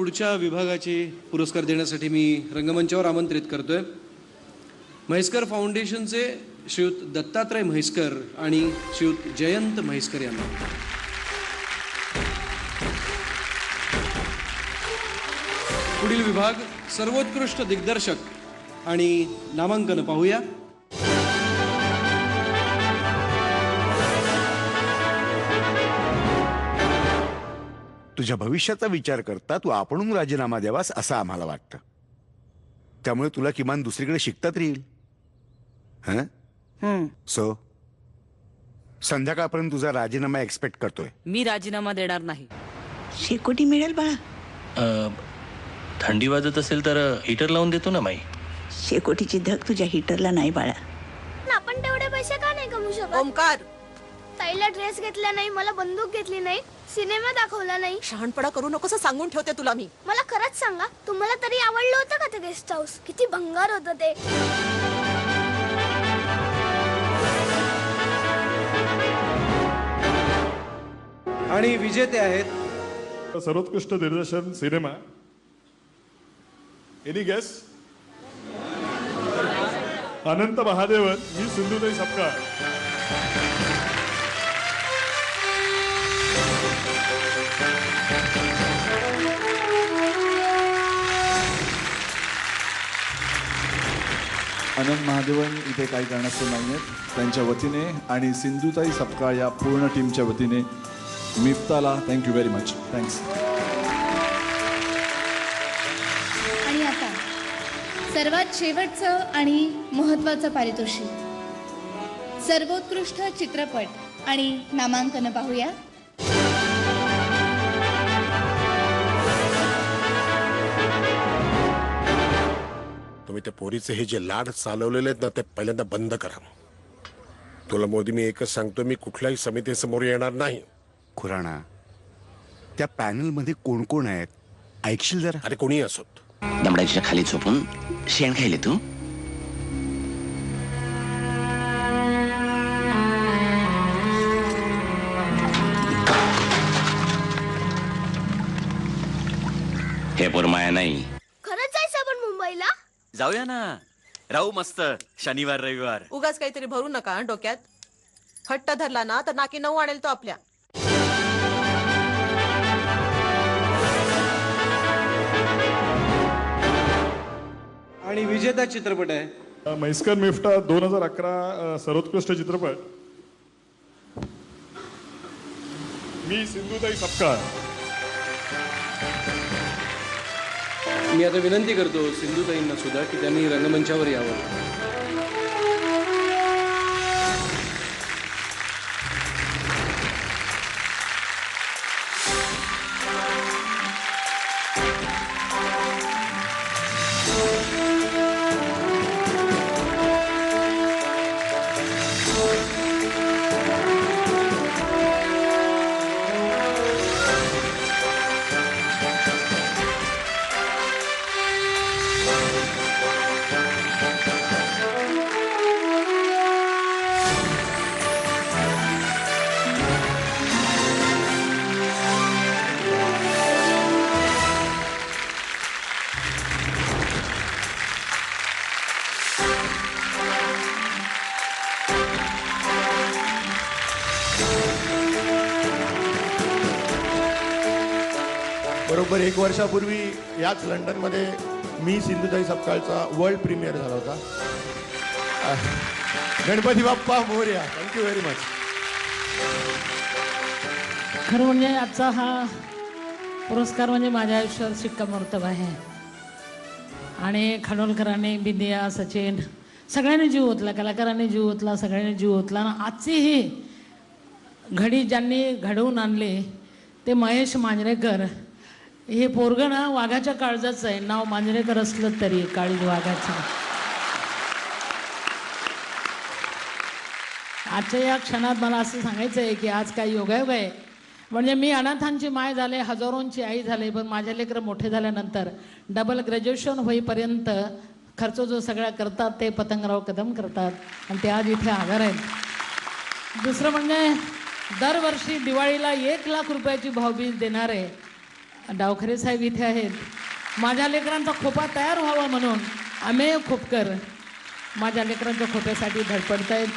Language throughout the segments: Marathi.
पुढच्या विभागाची पुरस्कार देण्यासाठी मी रंगमंचावर आमंत्रित करतोय म्हैसकर फाउंडेशनचे श्रीयुत दत्तात्रय म्हैसकर आणि श्रीयुत जयंत म्हैसकर यांना. पुढील विभाग सर्वोत्कृष्ट दिग्दर्शक आणि नामांकन पाहूया. तुझ्या भविष्याचा विचार करता तू आपणहून राजीनामा द्यावास असं आम्हाला वाटतं. त्यामुळे तुला किमान दुसरीकडे शिकता तरी येईल. सो संध्याकाळपर्यंत तुझा राजीनामा एक्सपेक्ट करतोय. मी राजीनामा देणार नाही. शेकोटी मिळेल बाळा. थंडी वाजत असेल तर हीटर लावून देतो ना माई. शेकोटीची धग तुझ्या हीटरला नाही बाळा. आपण तेवढे पैसे का नाही कमवू शकत? ओमकार, ताईला ड्रेस घेतला नाही, मला बंदूक घेतली नाही, सिनेमा दाखवला नाही. शहाणपणा करू नकोस सांगून ठेवते तुला मी. मला खरंच सांगा, तुम्हाला तरी आवडलं होतं का ते गेस्ट हाऊस? किती भंगार होतं ते. आणि विजेते आहेत सर्वोत्कृष्ट दिग्दर्शन cinema. Any guess? Anant Mahadevan, मी सिंधुताई सपकाळ. अनंत महादेवन इथे काही कारणास्तव नाही आहेत. त्यांच्या वतीने आणि सिंधुताई सपकाळ या पूर्ण टीमच्या वतीने मिफ्ताला थँक्यू व्हेरी मच. थँक्स. आणि आता सर्वात शेवटचं आणि महत्त्वाचं पारितोषिक सर्वोत्कृष्ट चित्रपट आणि नामांकन पाहूया. तुम्ही त्या पोरीचे हे जे लाड चालवलेले आहेत ना ते पहिल्यांदा बंद करा. तुला मोदी मी एकच सांगतो, मी कुठल्याही समितीसमोर येणार नाही. खुराणा, त्या पॅनल मध्ये कोण कोण आहेत ऐकशील जरा? अरे कोणी असोत. दमडाच्या खाली झोपून शेण खायले तू. हे पोरमाया नाही. खरंच जायचं आपण मुंबईला? जाऊया ना, राहू मस्त शनिवार रविवार. उगाच काहीतरी भरू नका डोक्यात. हट्ट धरला ना तर नाकी 9 आणेल तो आपल्या. आणि विजेता चित्रपट आहे म्हैसकर मिफ्ता 2011 सर्वोत्कृष्ट चित्रपट. मी सिंधुताई सपकाळ. मी आता विनंती करतो सिंधुताईंना सुद्धा की त्यांनी रंगमंचावर यावं. बरोबर 1 वर्षापूर्वी याच लंडनमध्ये मी सिंधुताई सपकाळचा वर्ल्ड प्रीमियर झाला होता. Ganpati Bappa Morya. Thank you very much. खरं म्हणजे आजचा हा पुरस्कार म्हणजे माझ्या आयुष्यावर शिक्कामोर्तब आहे. आणि खानोलकरांनी, बिंदिया, सचिन सगळ्यांनी जीव ओतला, कलाकारांनी जीव ओतला, सगळ्यांनी जीव ओतला. आणि आजची ही घडी ज्यांनी घडवून आणली ते महेश मांजरेकर. हे पोरगं ना वाघाच्या काळजाचं आहे. नाव मांजरेकर असलं तरी काळीज वाघाचं. आजच्या या क्षणात मला असं सांगायचं आहे की आज काय योगायोग आहे. म्हणजे मी अनाथांची माय झाले, हजारोंची आई झाले, पण माझे लेकरं मोठे झाल्यानंतर डबल ग्रॅज्युएशन होईपर्यंत खर्च जो सगळा करतात ते पतंगराव कदम करतात आणि ते आज इथे आभार आहेत. दुसरं म्हणजे दरवर्षी दिवाळीला 1 लाख रुपयाची भावबीज देणारे डावखरे साहेब इथे आहेत. माझ्या लेकरांचा खोपा तयार व्हावा म्हणून अमेय खोपकर माझ्या लेकरांच्या खोप्यासाठी धडपडत आहेत.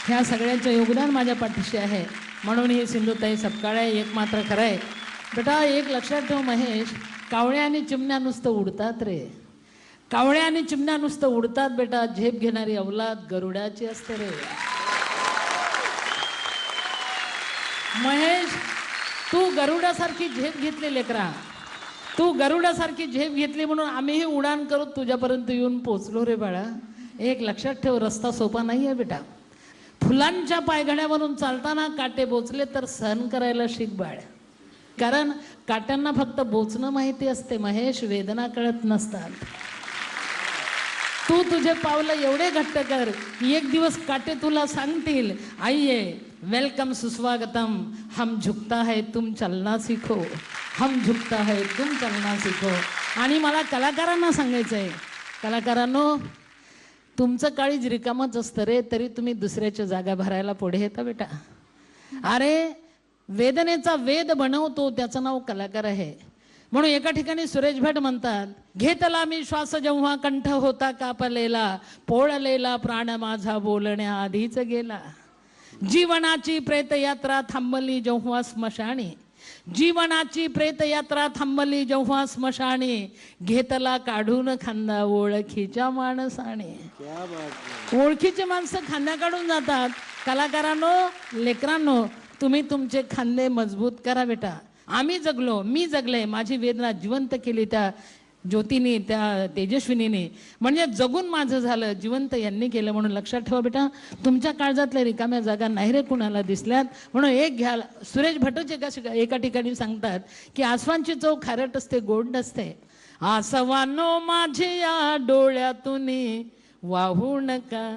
ह्या सगळ्यांचं योगदान माझ्या पाठीशी आहे. म्हणून ही सिंधुताई सपकाळ आहे. एक मात्र खरं आहे बेटा, एक लक्षात ठेव महेश, कावळ्या आणि चिमण्या नुसतं उडतात रे. कावळ्या आणि चिमण्या नुसतं उडतात बेटा, झेप घेणारी अवलाद गरुडाची असते रे. महेश, तू गरुडासारखी झेप घेतली लेकरा, तू गरुडासारखी झेप घेतली म्हणून आम्हीही उडान करत तुझ्यापर्यंत येऊन पोचलो रे बाळा. एक लक्षात ठेव, रस्ता सोपा नाही आहे बेटा. फुलांच्या पायघड्यावरून चालताना काटे बोचले तर सहन करायला शिक बाळ. कारण काट्यांना फक्त बोचणं माहिती असते महेश, वेदना कळत नसतात. तू तुझे पावलं एवढे घट्ट कर की एक दिवस काटे तुला सांगतील, आइये वेलकम सुस्वागतम, हम झुकता है तुम चलना सीखो, हम झुकता है तुम चलना सीखो. आणि मला कलाकारांना सांगायचं आहे, कलाकारांनो, तुमचं काळीज रिकामच असतं रे, तरी तुम्ही दुसऱ्याच्या जागा भरायला पुढे येता बेटा. अरे वेदनेचा वेद बनवतो त्याचं नाव कलाकार आहे. म्हणून एका ठिकाणी सुरेश भट म्हणतात, घेतला मी श्वास जेव्हा कंठ होता कापलेला, पोळलेला प्राण माझा बोलण्याआधीच गेला. जीवनाची प्रेतयात्रा थांबली जेव्हा स्मशानी, जीवनाची प्रेतयात्रा थांबली जेव्हा स्मशानी, घेतला काढून खांदा ओळखीच्या माणसाने. ओळखीचे माणसं खांद्या काढून जातात. कलाकारांनो, लेकरांनो, तुम्ही तुमचे खांदे मजबूत करा बेटा. आम्ही जगलो, मी जगले, माझी वेदना जिवंत केली त्या ज्योतीने, त्या तेजस्विनीने, म्हणजे जगून माझं झालं, जिवंत यांनी केलं. म्हणून लक्षात ठेवा बेटा, तुमच्या काळजातल्या रिकाम्या जागा नाही रे कुणाला दिसल्यात. म्हणून एक घ्या. सुरेश भटच एका ठिकाणी सांगतात की आसवांची चव खारट असते, गोड नसते. आसवानो माझी या डोळ्यातून वाहू नका,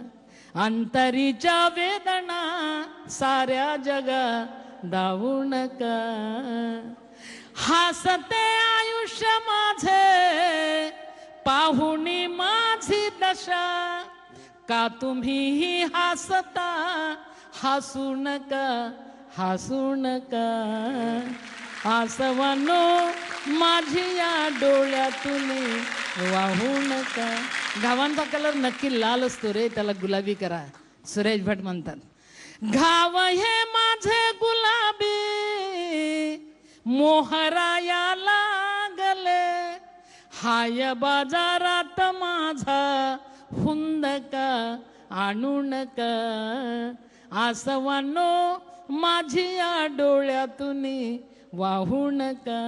अंतरीच्या वेदना साऱ्या जगा दावू नका. हसते आयुष्य माझे पाहुणी माझी दशा, का तुम्हीही हसता, हसू नका, हसू नका. आसवानो माझी या डोळ्यातून वाहू नका. घावांचा कलर नक्की लाल असतो रे, त्याला गुलाबी करा. सुरेश भट म्हणतात, घाव हे माझे गुलाबी मोहराया लागले, हाय बाजारात माझा हुंदका आणू नका. आसवानो माझी या डोळ्यातून वाहू नका,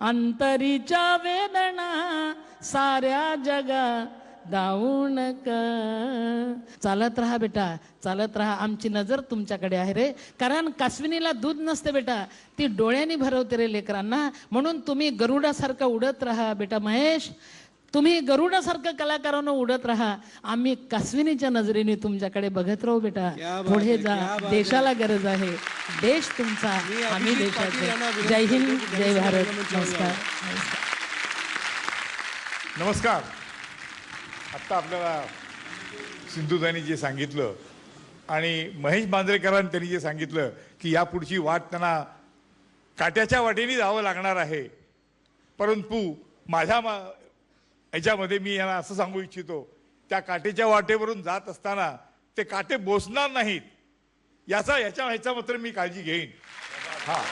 अंतरीच्या वेदना साऱ्या जगा दावू नका. चालत राहा बेटा, चालत राहा. आमची नजर तुमच्याकडे आहे रे. कारण कासविनीला दूध नसते बेटा, ती डोळ्यांनी भरवते रे लेकरांना. म्हणून तुम्ही गरुडासारखं उडत राहा बेटा. महेश, तुम्ही गरुडासारखं कलाकारांना उडत राहा. आम्ही कासविनीच्या नजरेने तुमच्याकडे बघत राहू बेटा. पुढे जा, देशाला गरज आहे. देश तुमचा, आम्ही देशाचे. जय हिंद, जय भारत. नमस्कार. नमस्कार. आत्ता आपल्याला सिंधुताईंनी जे सांगितलं आणि महेश मांजरेकरांनी त्यांनी जे सांगितलं की यापुढची वाट त्यांना काट्याच्या वाटेने जावं लागणार आहे, परंतु माझ्या ह्याच्यामध्ये मी यांना असं सांगू इच्छितो, त्या काटेच्या वाटेवरून जात असताना ते काटे बोसणार नाहीत, याचा मात्र मी काळजी घेईन. हां.